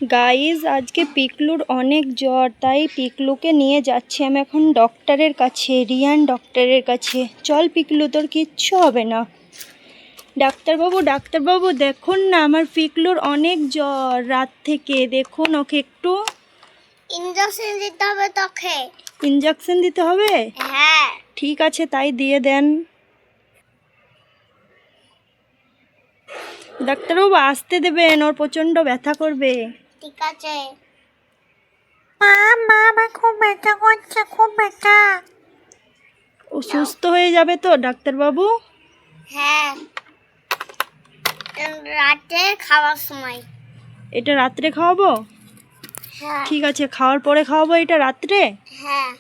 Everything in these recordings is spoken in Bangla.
গাইজ আজকে পিকলুর অনেক জ্বর, তাই পিকলুকে নিয়ে যাচ্ছি আমি এখন ডক্টরের কাছে, রিয়ান ডক্টরের কাছে। চল পিকলু, তোর কিচ্ছু হবে না। ডাক্তারবাবু দেখুন না, আমার পিকলুর অনেক জ্বর রাত থেকে। দেখুন, ওকে একটু ইনজেকশন দিতে হবে। তোকে ইনজেকশন দিতে হবে? হ্যাঁ ঠিক আছে, তাই দিয়ে দেন। ডাক্তারবাবু আসতে দেবেন, ওর প্রচণ্ড ব্যথা করবে। ঠিক আছে। মা আমার খুব ব্যথা করছে, খুব ব্যথা। ও সুস্থ হয়ে যাবে তো ডাক্তারবাবু? হ্যাঁ, রাতে খাওয়ার সময়। এটা রাত্রে খাওয়াবো? হ্যাঁ ঠিক আছে, খাওয়ার পরে খাওয়াবো এটা রাত্রে? হ্যাঁ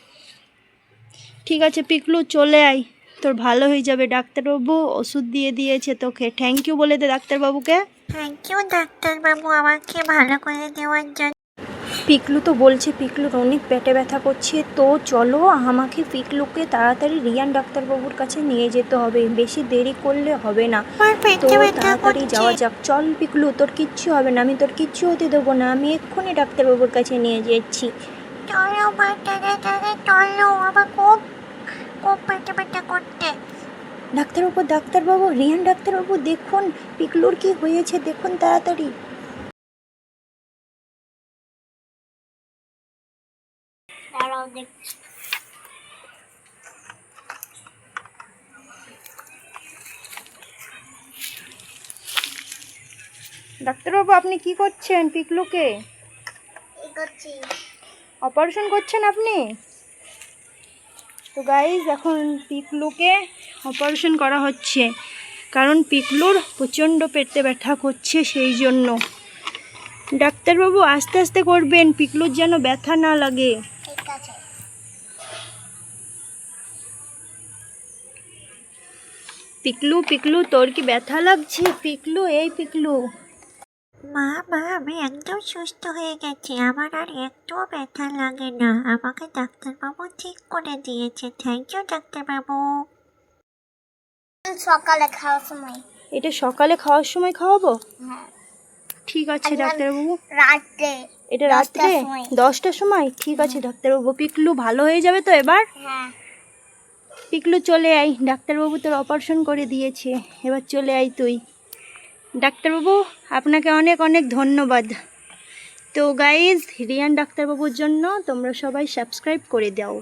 ঠিক আছে পিকলু, চলে আয়, তোর ভালো হয়ে যাবে। ডাক্তারবাবু ওষুধ দিয়ে দিয়েছে তোকে। থ্যাংক ইউ বলে দে ডাক্তারবাবুকে। থ্যাংক ইউ ডাক্তারবাবু, আমাকে ভালো করে দেওয়ার জন্য। পিকলু তো বলছে পিকলুর অনেক পেটে ব্যথা করছে, তো চলো আমাকে পিকলুকে তাড়াতাড়ি রিয়ান ডাক্তারবাবুর কাছে নিয়ে যেতে হবে, বেশি দেরি করলে হবে না। তো তাড়াতাড়ি যাওয়া যাক। চল পিকলু, তোর কিচ্ছু হবে না, আমি তোর কিচ্ছু হতে দেবো না, আমি এক্ষুনি ডাক্তারবাবুর কাছে নিয়ে যাচ্ছি। চলো মা, তাড়াতাড়ি চলো, আমার খুব খুব পেটে ব্যথা করতে। ডাক্তারবাবু, রিয়ান ডাক্তারবাবু দেখুন পিকলুর কি হয়েছে, দেখুন তাড়াতাড়ি। দাঁড়াও দেখ। ডাক্তারবাবু আপনি কি করছেন পিকলুকে? এই করছি। অপারেশন করছেন আপনি? তো গাইজ এখন পিকলুকে অপারেশন করা হচ্ছে, কারণ পিকলুর প্রচণ্ড পেটে ব্যথা করছে, সেই জন্য। ডাক্তারবাবু আস্তে আস্তে করবেন, পিকলুর যেন ব্যথা না লাগে। ঠিক আছে। পিকলু তোর কি ব্যথা লাগছে? পিকলু, এই পিকলু। মা আমি একদম সুস্থ হয়ে গেছি, আমার আর একটুও ব্যথা লাগে না। আমাকে ডাক্তারবাবু ঠিক করে দিয়েছে। থ্যাংক ইউ ডাক্তারবাবু। সকালে খাওয়ার সময়। এটা সকালে খাওয়ার সময় খাওয়াবো? হ্যাঁ ঠিক আছে ডাক্তারবাবু। রাতে। এটা রাত্রে 10টার সময়? ঠিক আছে ডাক্তারবাবু। পিকলু ভালো হয়ে যাবে তো এবার? হ্যাঁ। পিকলু চলে আয়, ডাক্তারবাবু তোর অপারেশন করে দিয়েছে, এবার চলে আয় তুই। ডাক্তারবাবু আপনাকে অনেক অনেক ধন্যবাদ। তো গাইজ রিয়ান ডাক্তারবাবুর জন্য তোমরা সবাই সাবস্ক্রাইব করে দাও।